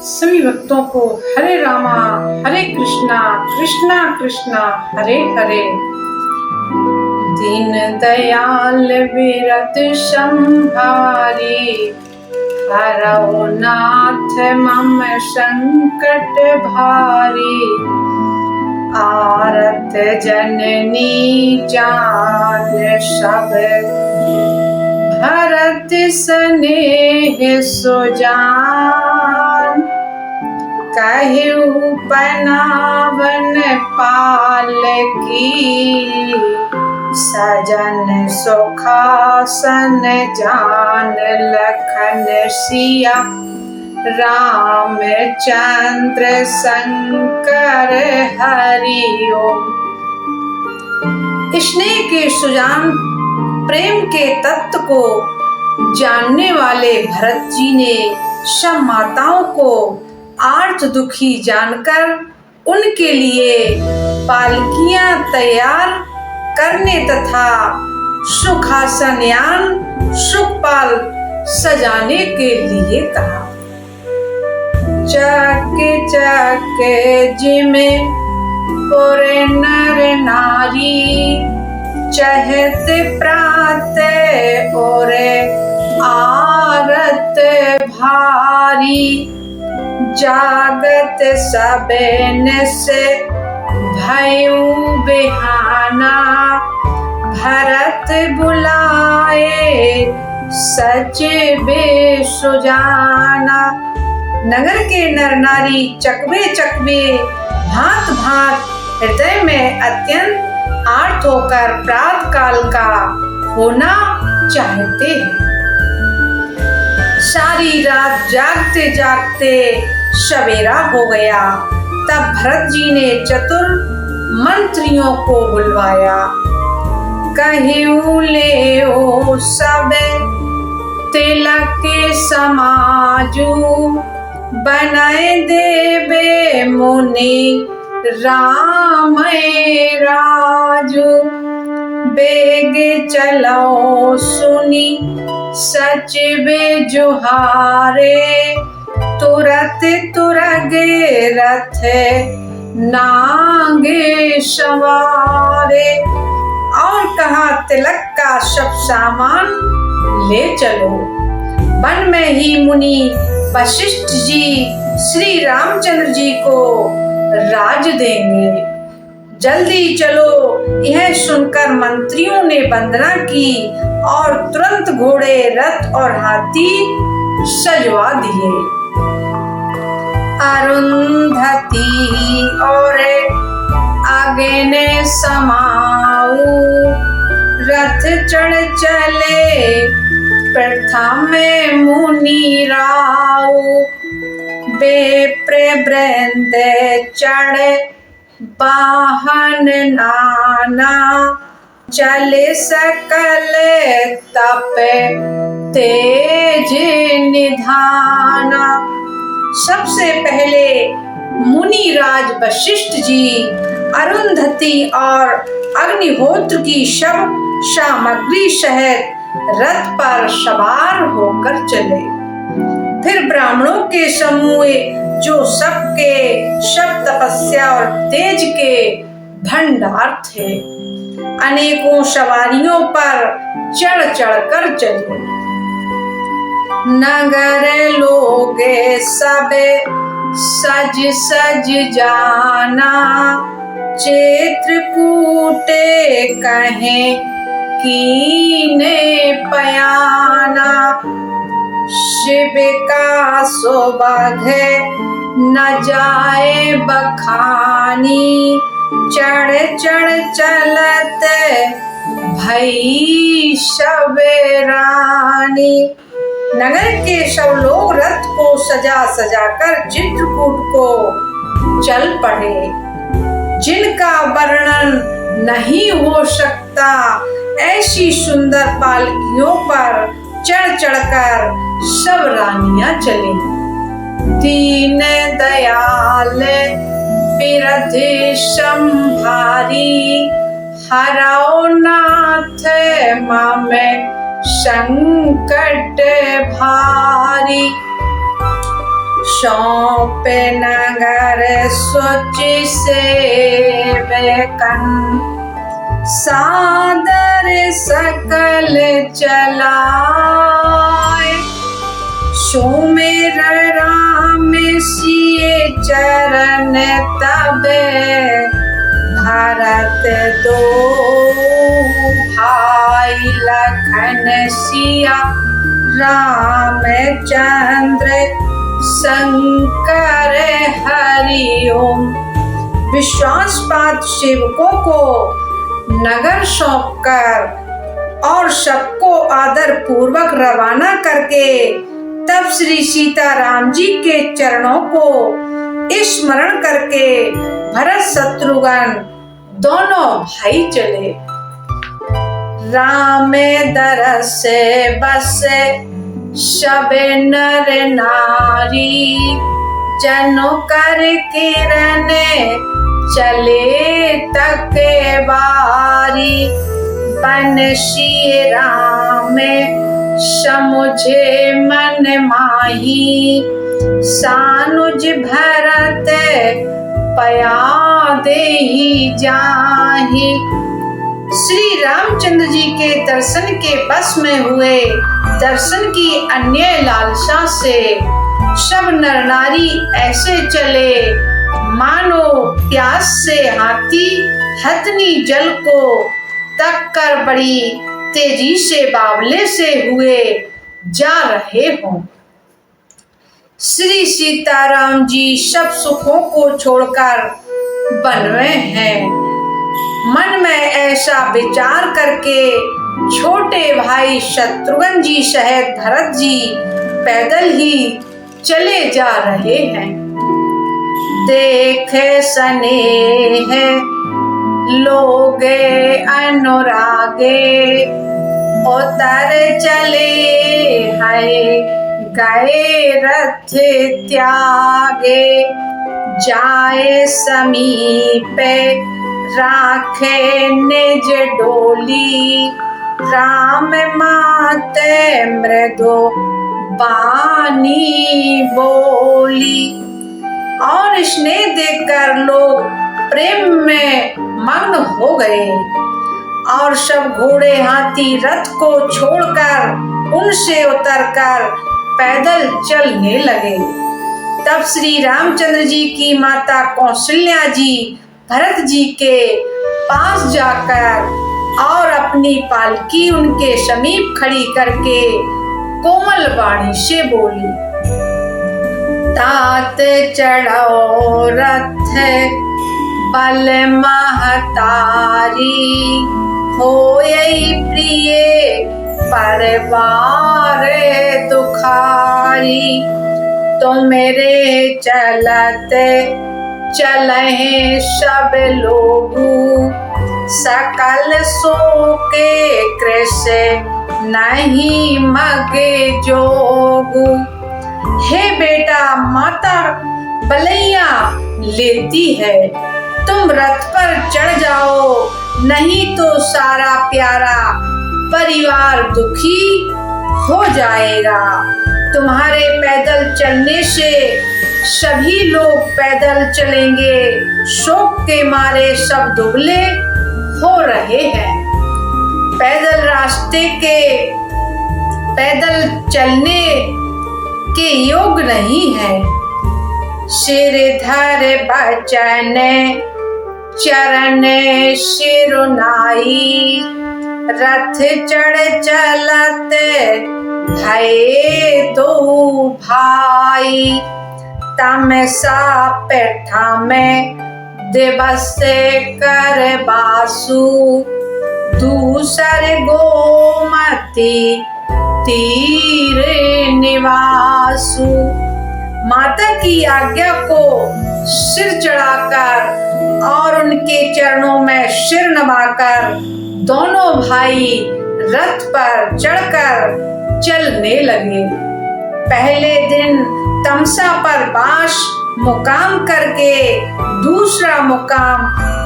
सभी भक्तों को हरे रामा हरे कृष्णा कृष्णा कृष्णा हरे हरे। दीन दयाल विरत संहारी, हरौ नाथ मम संकट भारी। आरत जननी जान सब, भरत स्नेह सुजान। कहु बनावन पाल की, सजन सुखासन जान। लखन सिया रामचंद्र शंकर हरि ओम। स्नेह के सुजान प्रेम के तत्व को जानने वाले भरत जी ने सब माताओं को आर्त दुखी जानकर उनके लिए पालकियां तैयार करने तथा सुखासन यान सुखपाल सजाने के लिए कहा। चक चक जिमे पुरे नर नारी, चहत प्रात और आरत भारी। जागत सबेन से भयउ बिहाना, भरत बुलाए सचिव सुजाना। नगर के नर नारी चकवे चकवे भांत भांत हृदय में अत्यंत आर्त होकर प्रातः काल का होना चाहते हैं। सारी रात जागते जागते सवेरा हो गया। तब भरत जी ने चतुर मंत्रियों को बुलवाया। कहु ले ओ सब तिलक समाजू, बनाए देवे मुनि राम राजू। बेग चलो सुनी सचिव जुहारे, तुरत तुरगे रथ नागे सवारे। और कहा तिलक का सब सामान ले चलो। वन में ही मुनि वशिष्ठ जी श्री रामचंद्र जी को राज देंगे। जल्दी चलो। यह सुनकर मंत्रियों ने वंदना की और तुरंत घोड़े रथ और हाथी सजवा दिए। अरुंधति और आगे ने समाऊ, रथ चढ़ चले प्रथम मुनि राऊ। बेप्र वृंद चढ़ वाहन नाना, चले सकल तप तेज निधाना। सबसे पहले मुनिराज वशिष्ठ जी अरुंधति और अग्निहोत्र की शव सामग्री सहित रथ पर सवार होकर चले। फिर ब्राह्मणों के समूह जो सबके सब तपस्या और तेज के भंडार थे, अनेकों सवारियों पर चढ़ चढ़ कर चले। नगर लोग सब सज सज जाना, चित्रकूटे कहें कीने पयाना। शिव का सौभाग्य न जाए बखानी, चढ़ चढ़ चलत भई सब रानी। नगर के सब लोग रथ को सजा सजा कर चित्रकूट को चल पड़े, जिनका वर्णन नहीं हो सकता। ऐसी सुंदर पालकियों पर चढ़ चढ़कर सब रानियां चली। दीन दयाल बिरध संभारी, हरौ नाथ मम संकट भारी। सौंपे नगर सोच से बेकन, सादर सकल चलाए। सुमिर राम सिए चरण तबे, भरत दो भाई लखन सिया रामचंद्र शंकर हरिओम। विश्वास पात्र सेवकों को नगर सौंपकर और सबको आदर पूर्वक रवाना करके तब श्री सीताराम जी के चरणों को स्मरण करके भरत शत्रुघ्न दोनों भाई चले। राम दरस बसे सब नर नारी, जनो कर किरण चले तक बारी। बंसी राम समुझे मन माही, सानुज भरत पया देहि जाहि। श्री रामचंद्र जी के दर्शन के बस में हुए, दर्शन की अन्य लालसा से सब नर नारी ऐसे चले मानो प्यास से हाथी हथनी जल को तक कर बड़ी तेजी से बावले से हुए जा रहे हों। श्री सीताराम जी सब सुखों को छोड़कर वन में हैं। मन में ऐसा विचार करके छोटे भाई शत्रुघ्न जी सहित भरत जी पैदल ही चले जा रहे हैं। देखे स्नेह लोगे अनुरागे, उतर चले है गए रथ त्यागे। जाए समीपे राखे निज डोली, राम माते मृदु बानी बोली। और स्नेह देखकर लोग प्रेम में मग्न हो गए और सब घोड़े हाथी रथ को छोड़कर उनसे उतरकर पैदल चलने लगे। तब श्री रामचंद्र जी की माता कौशल्या जी भरत जी के पास जाकर और अपनी पालकी उनके समीप खड़ी करके कोमल वाणी से बोली। तात चढ़ो रथ बल महतारी, होई प्रिय परिवार दुखारी। तो मेरे चलते चलहे सब लोगू, सकल सो के कृष्ण नहीं मगे जोगू। हे बेटा, माता बलैया लेती है, तुम रथ पर चढ़ जाओ, नहीं तो सारा प्यारा परिवार दुखी हो जाएगा। तुम्हारे पैदल चलने से सभी लोग पैदल चलेंगे, शोक के मारे सब दुबले हो रहे हैं। पैदल रास्ते के पैदल चलने के योग नहीं है। सिरधर बचन चरण सिरुनाई, रथ चढ़ चलत भये दो भाई। तमसा पेठा में दिवस कर बासु, दूसर गोमती तीर निवासु। माता की आज्ञा को सिर चढ़ाकर और उनके चरणों में सिर नवाकर दोनों भाई रथ पर चढ़कर चलने लगे। पहले दिन तमसा पर बास मुकाम करके दूसरा मुकाम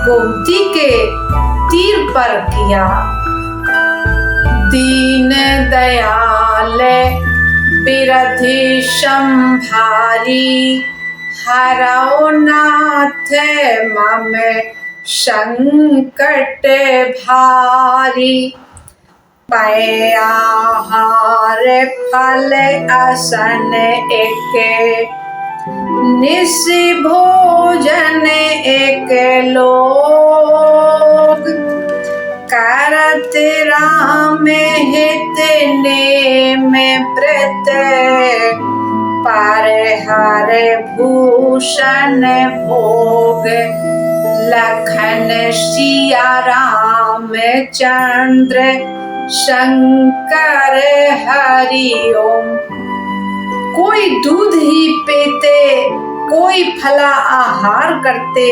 गोमती के तीर पर किया। दीन दयाल बिरधि संभारी हरौ नाथ मम संकट भारी। पै आहार फल असन एक निस भोजन एक लोग। करत राम हित नेम व्रत पर हर भूषण भोग। लखन सिया राम चंद्र शंकर हरि ओम। कोई दूध ही पीते, कोई फला आहार करते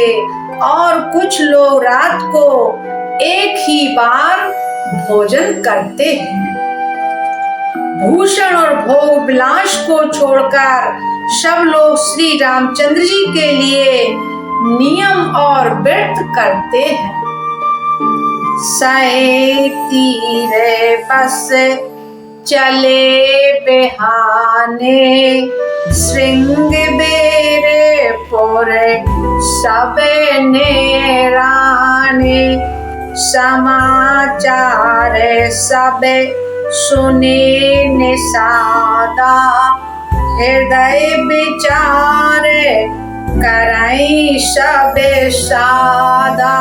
और कुछ लोग रात को एक ही बार भोजन करते हैं। भूषण और भोग विलास को छोड़कर सब लोग श्री रामचंद्र जी के लिए नियम और व्रत करते हैं। सहे तीरे बस चले बिहाने श्रृंग बेरे पुरे सब नेराने। समाचार सब सुने निषादा हृदय विचार करई सब सादा।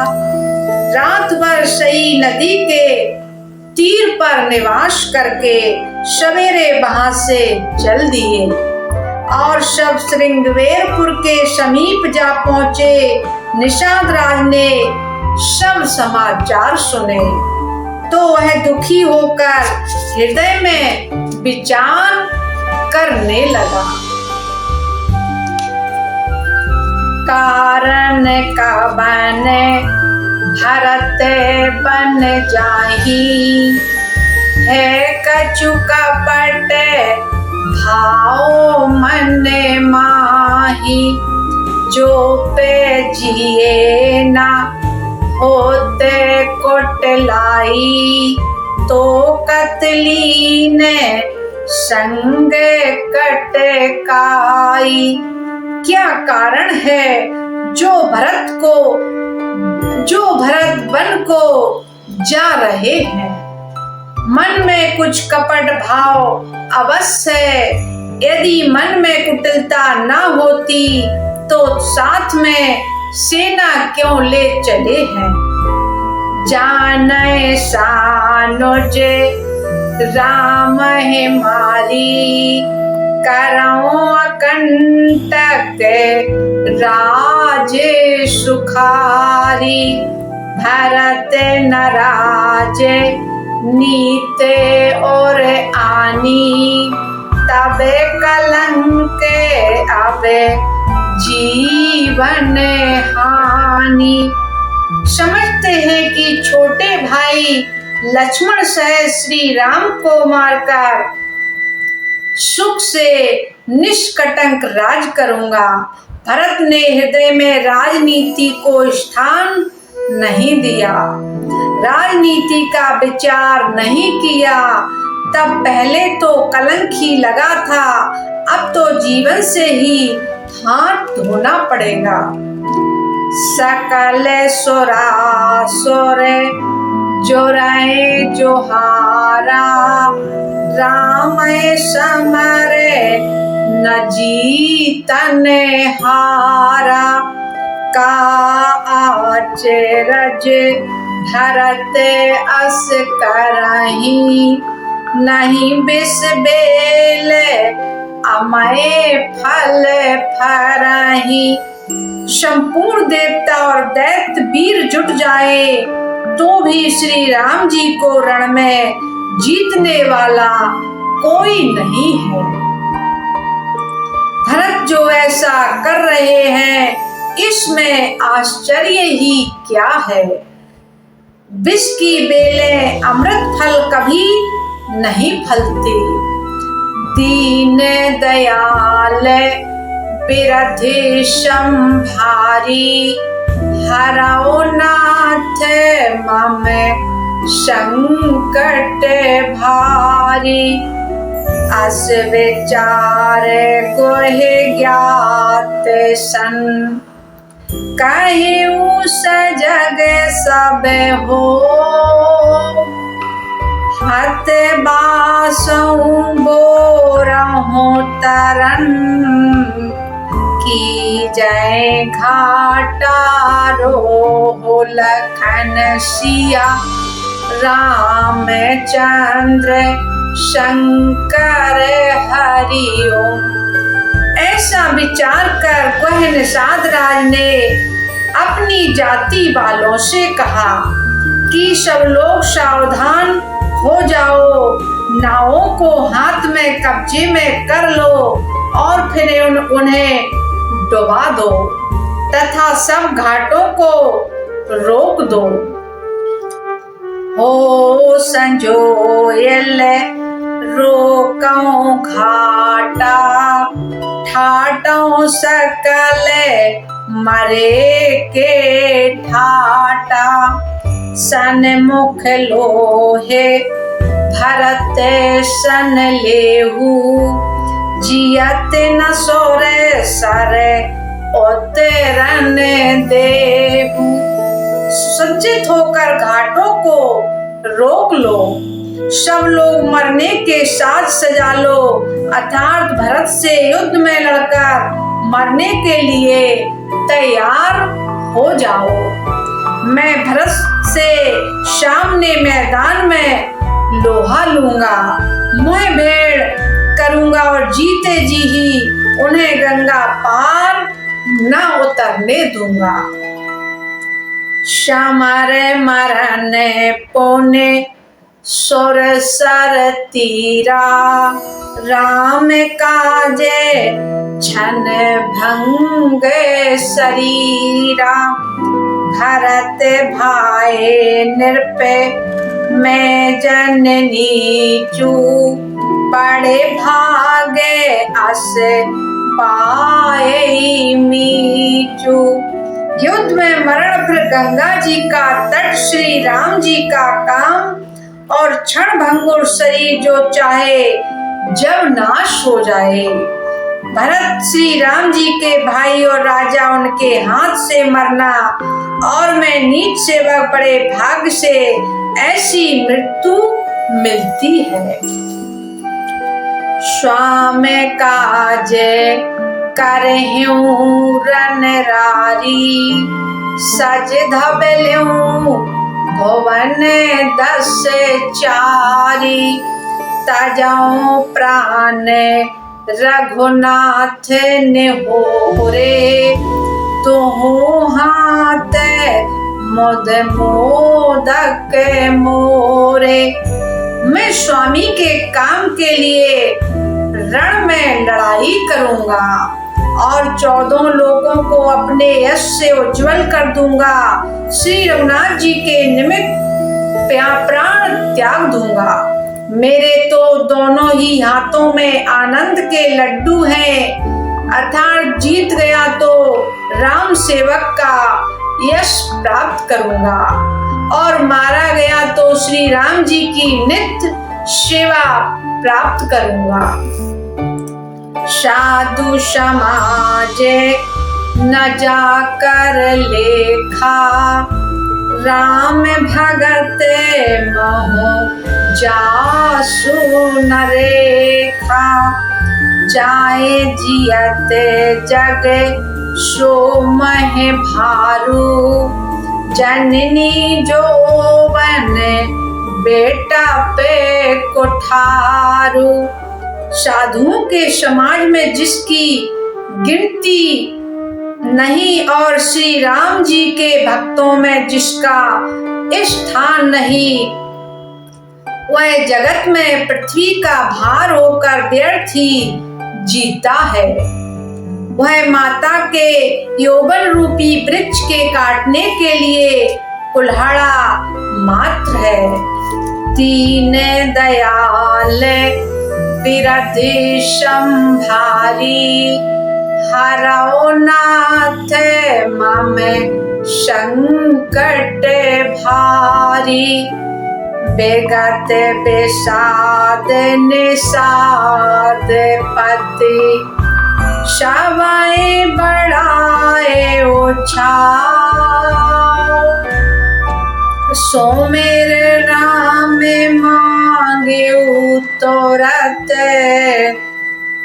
रात भर सई नदी के तीर पर निवास करके सवेरे वहां से चल दिए और सब श्रृंगवेरपुर के समीप जा पहुंचे। निषाद राज ने सब समाचार सुने तो वह दुखी होकर हृदय में विचार करने लगा। कारण का बन भरत बन जाही है कछु कपट भाव मन माही। जो पे जिए ना होते कोटलाई तो कतली ने संग कटकाई। क्या कारण है जो भरत वन को जा रहे हैं। मन में कुछ कपट भाव अवश्य है। यदि मन में कुटिलता न होती तो साथ में सेना क्यों ले चले हैं। जाने सानुज राम हिमारी करऊं अकंटक राज सुखारी। भरत नराज नीते और आनी तबे कलंक अबे जीवन हानि। समझते हैं कि छोटे भाई लक्ष्मण सह श्री राम को मारकर सुख से निष्कटंक राज करूंगा। भरत ने हृदय में राजनीति को स्थान नहीं दिया, राजनीति का विचार नहीं किया। तब पहले तो कलंक ही लगा था, अब तो जीवन से ही हाथ धोना पड़ेगा। सकल सुरासुर जोराए जोहारा राम समरे न जीतन हारा। का आचरज भरत अस करही नहीं बिस बेल अमय फल फरही। संपूर्ण देवता और दैत्य वीर जुट जाए तो भी श्री राम जी को रण में जीतने वाला कोई नहीं है। भरत जो ऐसा कर रहे हैं इसमें आश्चर्य ही क्या है। विष की बेलें अमृत फल कभी नहीं फलती। दीन दयाल बिरधि संभारी हरौ नाथ मम संकट भारी। अस विचार कोहे ज्ञात सन, कहे उस जग सब हो, हत बासों बोरहु तरन, की जय घाटा रो लखन सिया, रामचंद्र शंकर हरिओम। ऐसा विचार कर वह निषाद राज ने अपनी जाति वालों से कहा कि सब लोग सावधान हो जाओ, नावों को हाथ में कब्जे में कर लो और फिर उन्हें डुबा दो तथा सब घाटों को रोक दो। हो संजोयल रोकौ घाटा, ठाटौ सकल मरे के ठाटा, सन्मुख लोहे भरत सन लेहू, जियत न सोरे सरे उतरन देहू। सज्जित होकर घाटों को रोक लो, सब लोग मरने के साथ सजा लो, अर्थात भरत से युद्ध में लड़कर मरने के लिए तैयार हो जाओ। मैं भरत से सामने मैदान में लोहा लूंगा, मुँह भेड़ करूंगा और जीते जी ही उन्हें गंगा पार न उतरने दूंगा। समर मरण पुण्य सुर सर तीरा, राम काजे छन भंग शरीरा, भरत भाई नृपे मैं जननी चू, बड़े भागे अस पाए मीचू। युद्ध में मरण फिर गंगा जी का तट, श्री राम जी का काम और क्षण भंगुर शरीर जो चाहे जब नाश हो जाए। भरत श्री राम जी के भाई और राजा उनके हाथ से मरना और मैं नीच सेवक बड़े भाग्य से ऐसी मृत्यु मिलती है। स्वामी काज करहूं रनरारी, सज धबलूं भुवन 10 चारी, तजौ प्राण रघुनाथ निहोरे, तुहु हाथ मुद मोदक मोरे। मैं स्वामी के काम के लिए रण में लड़ाई करूंगा और 14 लोगों को अपने यश से उज्जवल कर दूंगा। श्री रघुनाथ जी के निमित्त प्राण त्याग दूंगा। मेरे तो दोनों ही हाथों में आनंद के लड्डू हैं, अर्थात जीत गया तो राम सेवक का यश प्राप्त करूंगा और मारा गया तो श्री राम जी की नित्य सेवा प्राप्त करूंगा। साधु समाज न जाकर लेखा, राम भगत मोह जासु नरेखा, जाए जियत जग सो मह भारू, जननी जो बन बेटा पे कुठारू। साधुओं के समाज में जिसकी गिनती नहीं और श्री राम जी के भक्तों में जिसका स्थान नहीं, वह जगत में पृथ्वी का भार होकर व्यर्थ ही जीता है। वह माता के यौवन रूपी वृक्ष के काटने के लिए कुल्हाड़ा मात्र है। दीन दयाल बिरधि संभारी, हरौ नाथ मम संकट भारी। बेगत बेसाद निषाद पति शवाए बढ़ाए उछाल। सो मेरे राम मांगे तुरंत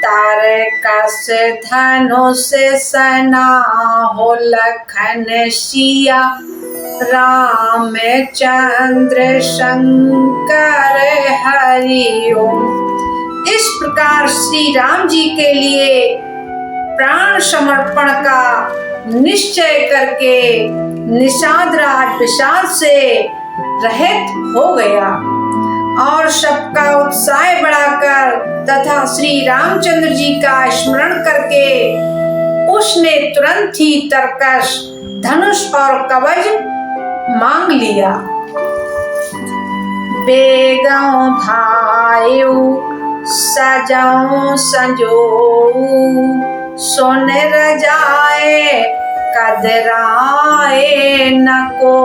तारे कस धनुष सना हो लखन सिया रामचंद्र शंकर हरि ओम। इस प्रकार श्री राम जी के लिए प्राण समर्पण का निश्चय करके निषाद राज विषाद से रहित हो गया और सबका उत्साह बढ़ाकर तथा श्री रामचंद्र जी का स्मरण करके उसने तुरंत ही तरकश धनुष और कवच मांग लिया। बेगों भायु सजाऊं संजोऊ सुन रजाए कदराए न को।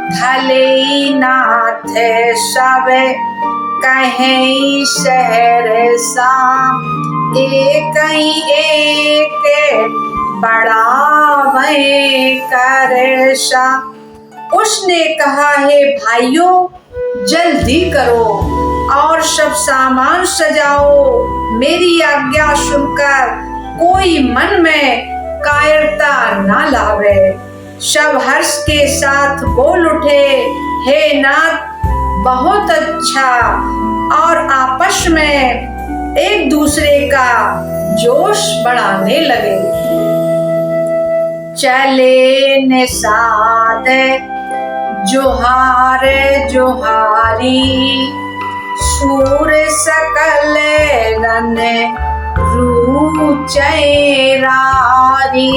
भले नाथ सब कहीं शहर सा एक बढ़ावे करशा। उसने कहा है भाइयों जल्दी करो और सब सामान सजाओ। मेरी आज्ञा सुनकर कोई मन में कायरता ना लावे। सब हर्ष के साथ बोल उठे हे नाथ बहुत अच्छा और आपस में एक दूसरे का जोश बढ़ाने लगे। चले निषाद जोहार जोहारी सूर सकल रन रूचैरारी।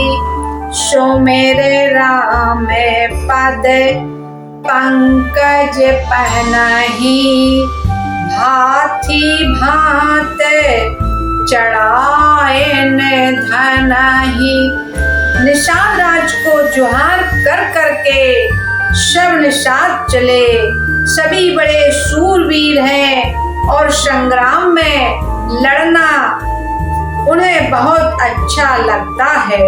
सो मेरे राम पद पंकज पहनहि भांति भांत चढ़ाएन धनहि। निषाद राज को जोहार कर करके सब निषाद चले। सभी बड़े शूरवीर हैं और संग्राम में लड़ना उन्हें बहुत अच्छा लगता है।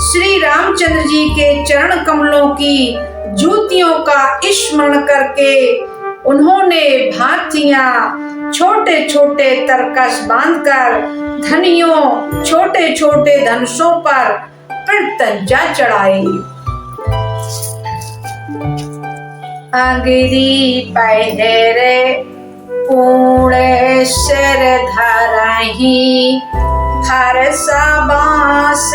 श्री रामचंद्र जी के चरण कमलों की जूतियों का स्मरण करके उन्होंने भांतियां छोटे छोटे तरकस बांधकर धनियों छोटे छोटे धनुषों पर तंजा चढ़ाई। अंगिरी पहरे पूर्ण सिर धरही हर बांस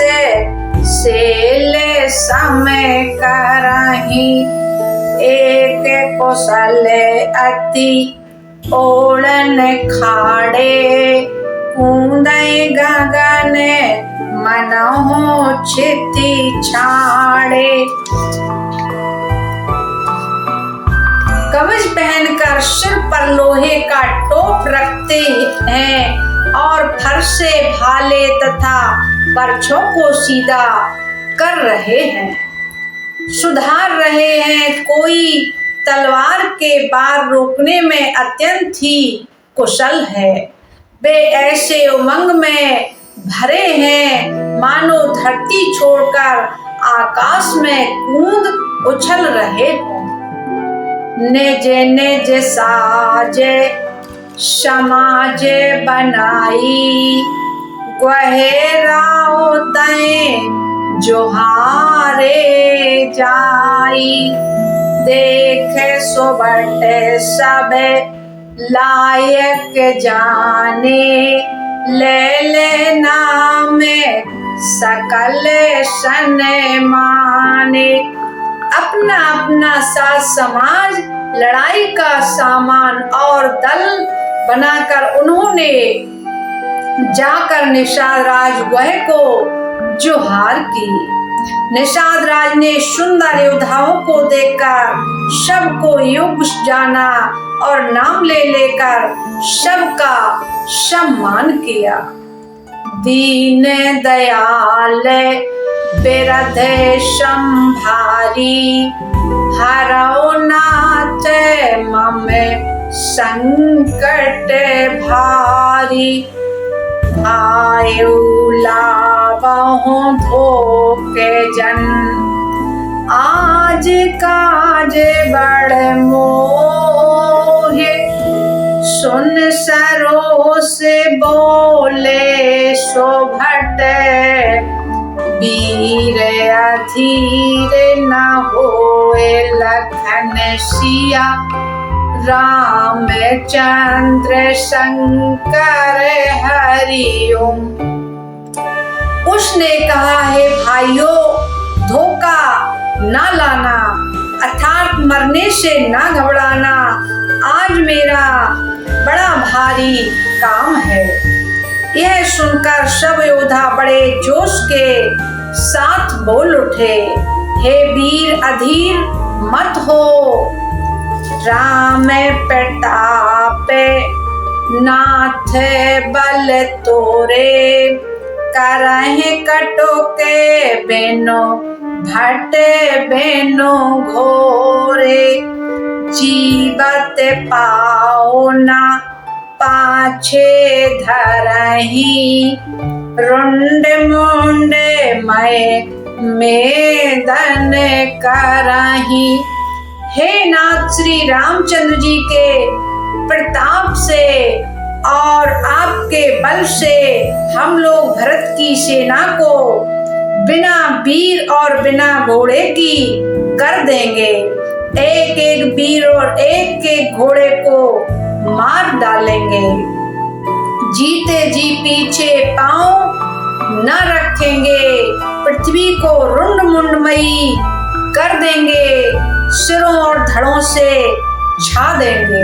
सेले समय करही। एक कौशल अति ओढ़न खाड़े कूदय गगन मनहो छिति छाड़े। कवच पहनकर सिर पर लोहे का टोप रखते हैं और फर से भाले तथा बरछों को सीधा कर रहे हैं, सुधार रहे हैं। कोई तलवार के बार रोकने में अत्यंत ही कुशल है। वे ऐसे उमंग में भरे हैं मानो धरती छोड़कर आकाश में कूद उछल रहे हों। निज निज साजे समाज बनाई गहराओ तय जोहारे जाई। देखे सोबट सब लायक जाने ले नाम सकल सन माने। अपना अपना साथ समाज लड़ाई का सामान और दल बनाकर उन्होंने जाकर निषाद राज गुह को जोहार की। निषाद राज ने सुंदर योद्धाओं को देखकर सबको युग जाना और नाम ले लेकर सबका सम्मान किया। दीन दयाल बिरध संभारी हरौ नाथ नाथ मम संकट भारी। आयु लावहु धोखे जन आज काज बड़ मोहे। सुन सरोस बोले सो भट वीर अधीर न होए। लखन सिया रामचंद्र शंकर हरिओम। उसने कहा है भाइयों, धोखा ना लाना अर्थात मरने से ना घबराना। आज मेरा बड़ा भारी काम है। यह सुनकर सब योद्धा बड़े जोश के साथ बोल उठे, हे वीर अधीर मत हो। राम प्रताप नाथ बल तोरे। करहि कटोके बेनो भट बेनो घोरे। जीवत पाओ ना पाछे धरहि। रुंड मुंड मैं मेदन करहि। हे नाथ श्री रामचंद्र जी के प्रताप से और आपके बल से हम लोग भरत की सेना को बिना वीर और बिना घोड़े की कर देंगे। एक एक वीर और एक एक घोड़े को मार डालेंगे। जीते जी पीछे पांव न रखेंगे। पृथ्वी को रुंड मुंडमयी कर देंगे। सिरों और धड़ों से छा देंगे।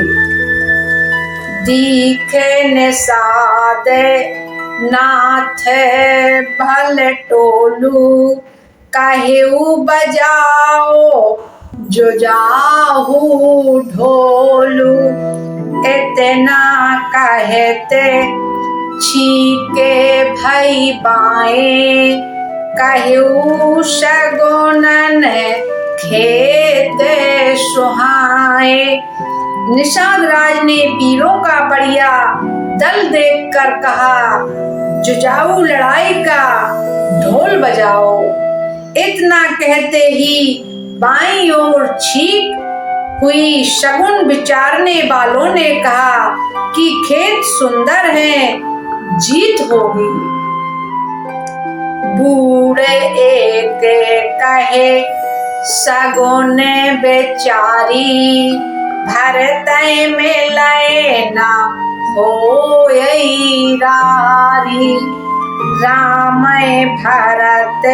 दीखे निषाद नाथ भल टोलू। कहेऊ बजाओ जो जाहू ढोलू। इतना कहते छीके भई बाएं। कहेऊ शगुनन खेत सुहाए। निषाद राज ने वीरों का बढ़िया दल देखकर कहा, जुझाऊ लड़ाई का ढोल बजाओ। इतना कहते ही बाईं ओर छीक हुई। शगुन विचारने वालों ने कहा कि खेत सुंदर है, जीत होगी। बूढ़े एक कहे सगुन बेचारी। भरत में लय ना होई रारी। राम भरत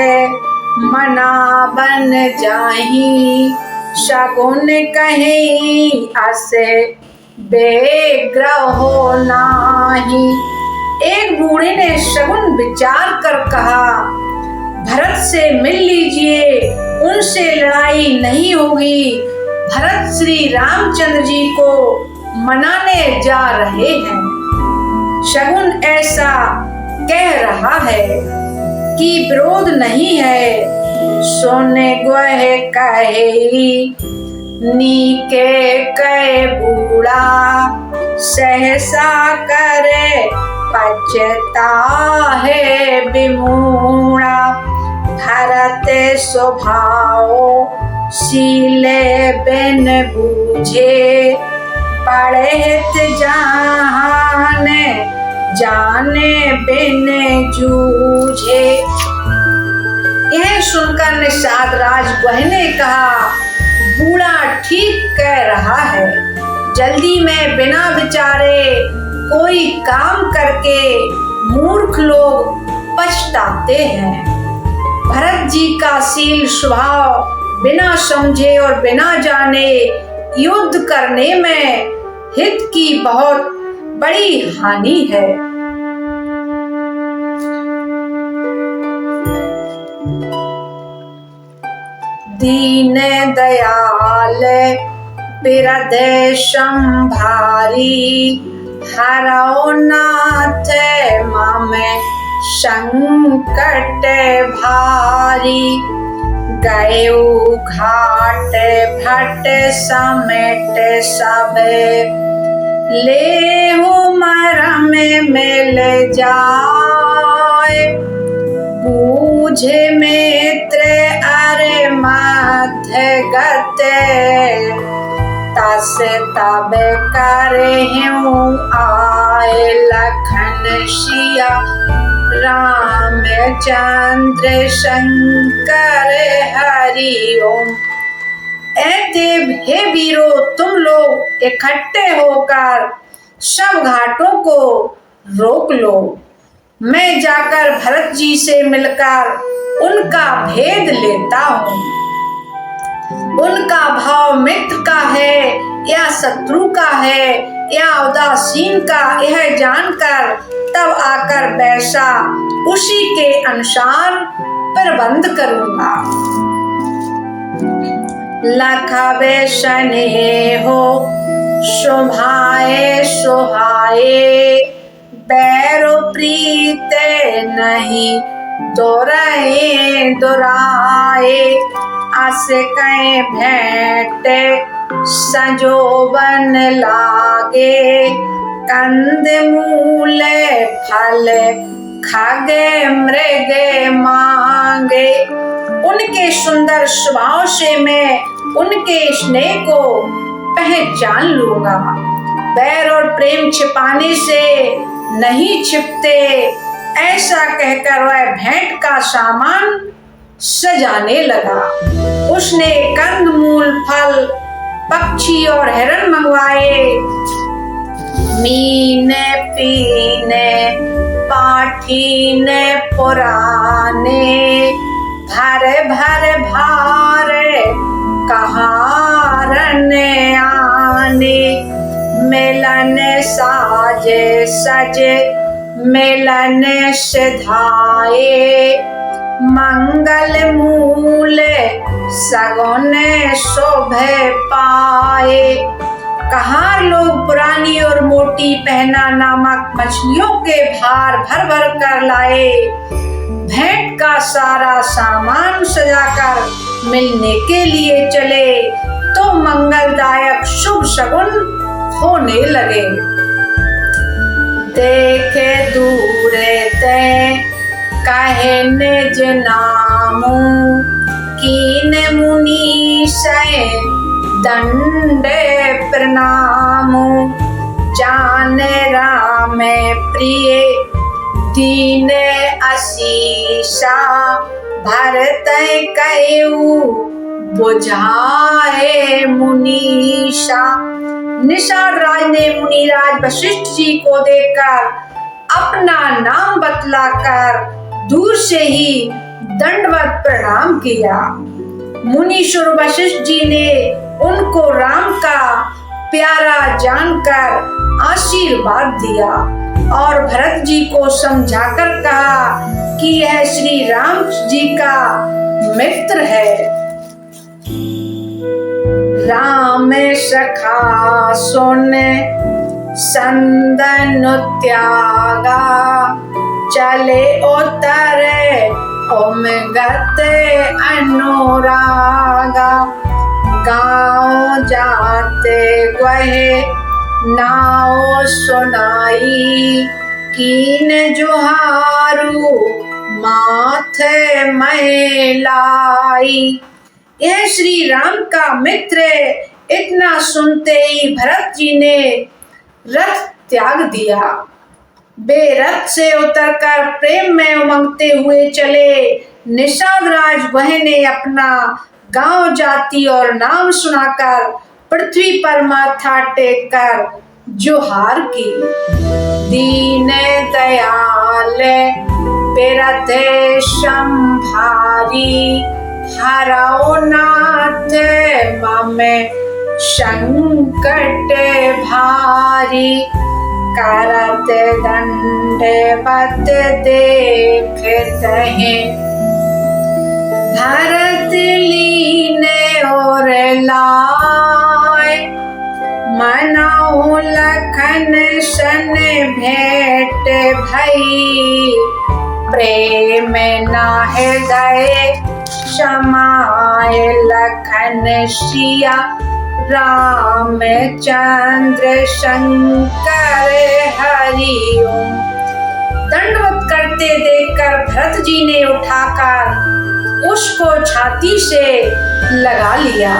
मना बन जाही। शगुन कहीं असे बेग्रह नाही। एक बूढ़े ने शगुन विचार कर कहा, भरत से मिल लीजिए, उनसे लड़ाई नहीं होगी। भरत श्री रामचंद्र जी को मनाने जा रहे हैं। शगुन ऐसा कह रहा है कि विरोध नहीं है। सोने गोह कहे नीके कहे बूढ़ा। सहसा करे पचता है विमूढ़ा। भरत स्वभाव शीले बिन बूझे। पढ़त जहान जाने बिन जूझे। यह सुनकर निषाद राज गोह ने कहा, बूढ़ा ठीक कह रहा है। जल्दी में बिना विचारे कोई काम करके मूर्ख लोग पछताते हैं। भरत जी का शील स्वभाव बिना समझे और बिना जाने युद्ध करने में हित की बहुत बड़ी हानि है। दीन दयाल बिरद संभारी। हरौ नाथ मम संकट भारी। गयो घाट भट समेट सब, लेहु मरम मिल जाए। बूझे मित्र अरे मध्य गते, तस तब करहूँ आए। लखन सिया रामचंद्र शंकर हरि ओम। हे वीरो, तुम लोग इकट्ठे होकर सब घाटों को रोक लो। मैं जाकर भरत जी से मिलकर उनका भेद लेता हूँ। उनका भाव मित्र का है या शत्रु का है या उदासीन का, यह जानकर तब आकर वैसा उसी के अनुसार प्रबंध करूंगा। लखबे स्नेहो शोभाए सोहाए, बैरो प्रीत नहीं दोराए दोराए। अस कहीं भेंट संजोबन लागे, कंद मूल फल खागे मृग मांगे। उनके सुंदर स्वभाव से मैं उनके स्नेह को पहचान लूंगा। बैर और प्रेम छिपाने से नहीं छिपते, ऐसा कहकर वह भेंट का सामान सजाने लगा। उसने कंदमूल फल पक्षी और हिरण मंगवाए। मीने पीने पाठीने पुराने, भर भर भार कहारन आने। मिलन साजे सजे मिलन सिधाए, मंगल मूल सगुन शोभे पाए। कहार लोग पुरानी और मोटी पहना नामक मछलियों के भार भर भर कर लाए। भेंट का सारा सामान सजाकर मिलने के लिए चले तो मंगलदायक शुभ शगुन होने लगे। देखे दूरे ते कहे निज नामू, कीन मुनि से दंडे प्रणामू। जाने राम प्रिय दीने असीसा, भरत कयु बुझाए मुनीषा। निषाद राज ने मुनिराज वशिष्ठ जी को देखकर अपना नाम बतलाकर दूर से ही दंडवत प्रणाम किया। मुनीश्वर वशिष्ठ जी ने उनको राम का प्यारा जानकर आशीर्वाद दिया और भरत जी को समझाकर कहा कि यह श्री राम जी का मित्र है। राम सखा सुन संदन त्यागा, चले उतरे ओमगत अनुरागा। गाँव जाते गए नाव सुनाई, कीन जुहारू माथे मैलाई। यह श्री राम का मित्र। इतना सुनते ही भरत जी ने रथ त्याग दिया। वे रथ से उतरकर प्रेम में उमंगते हुए चले। निषाद राज वह ने अपना गांव जाति और नाम सुनाकर पृथ्वी पर माथा टेक कर जोहार की। दीन दयाल बिरधे संभारी, हराओ नाथ ममे संकट भारी। करत दंडवत देखत हैं, भरत लीने और लाए। मनाओ लखन सन भेंट भई, प्रेम ना हृदय समाए लखन सिया रामचंद्र शंकर हरि ओम। दंडवत करते देखकर भरत जी ने उठाकर उसको छाती से लगा लिया।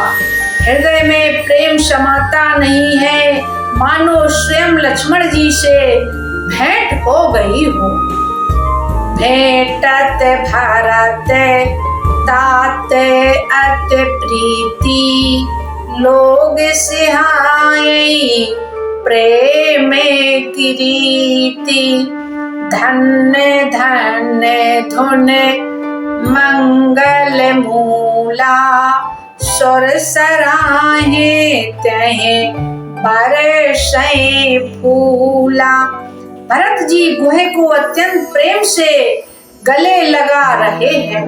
हृदय में प्रेम समाता नहीं है, मानो स्वयं लक्ष्मण जी से भेंट हो गई हो। भेंटत भरत तात अति प्रीति, लोग सिहाए प्रेम कीर्ति। धन्य धन्य धुन मंगल मूला, सुर सराहे तहे बरसै फूला। भरत जी गुहे को अत्यंत प्रेम से गले लगा रहे हैं।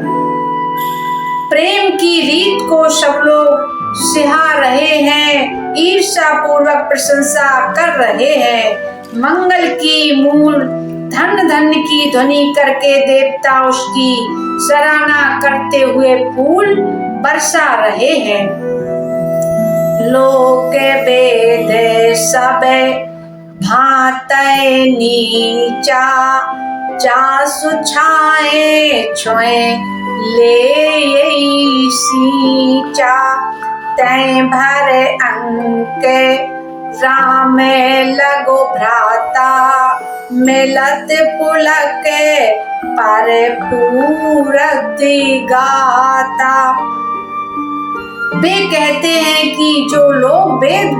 प्रेम की रीत को सब लोग सिहा रहे हैं, ईर्ष्या पूर्वक प्रशंसा कर रहे हैं। मंगल की मूल धन धन की ध्वनि करके देवता उसकी सराहना करते हुए फूल बरसा रहे हैं। लोक वेद सब भातै नीचा, जासु छाए छोए ले सींचा। तै भर अंक राम लगो भ्राता, मिलत पुलक पर पूरत गाता। वे कहते हैं कि जो लोग वेद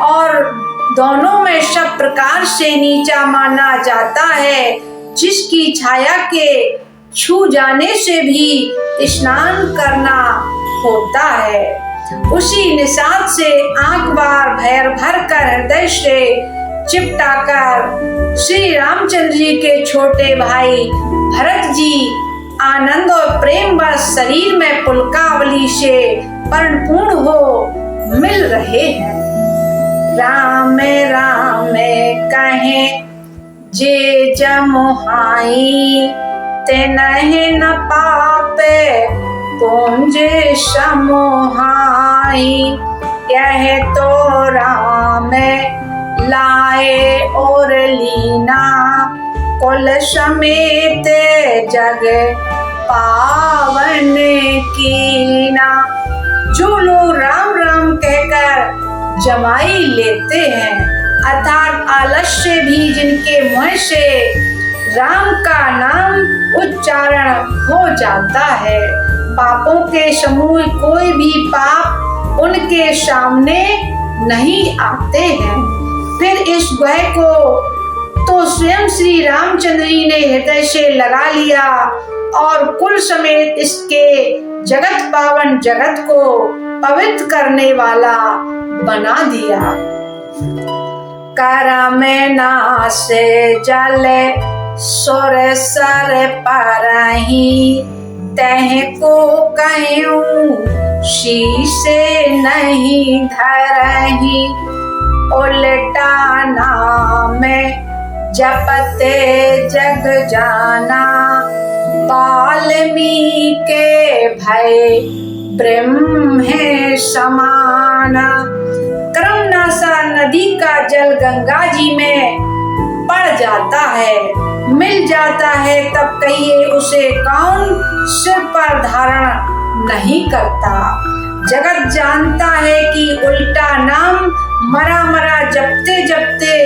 और दोनों में सब प्रकार से नीचा माना जाता है, जिसकी छाया के छू जाने से भी स्नान करना होता है, उसी निषाद से आंख बार भैर भर कर हृदय से चिपटाकर श्री रामचंद्र जी के छोटे भाई भरत जी आनंद और प्रेम बस शरीर में पुलकावली से परिपूर्ण हो मिल रहे हैं। राम राम कहे जे जमुहाई, तेनहि न पापे तुंजे समुहाई। यह तो राम लाए और लीना, कुल समेत जग पावन कीना। जो लोग राम राम कहकर जमाई लेते हैं, अर्थात आलस्य भी जिनके मुंह से राम का नाम उच्चारण हो जाता है, पापों के समूह कोई भी पाप उनके सामने नहीं आते हैं। फिर इस गुहे को तो स्वयं श्री रामचंद्र जी ने हृदय से लगा लिया और कुल समेत इसके जगत पावन जगत को पवित्र करने वाला बना दिया। करम नाश जल सुर सर परही, तह को कहूँ शीशे नहीं धरही। उल्टा नाम जपते जग जाना, वाल्मीकि भय ब्रह्म समाना। कर्मनाशा नदी का जल गंगा जी में पड़ जाता है, मिल जाता है, तब कहिए उसे कौन सिर पर धारण नहीं करता। जगत जानता है कि उल्टा नाम मरा मरा जपते जपते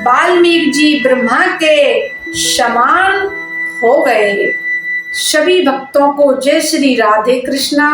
वाल्मीकि जी ब्रह्मा के समान हो गए। सभी भक्तों को जय श्री राधे कृष्णा।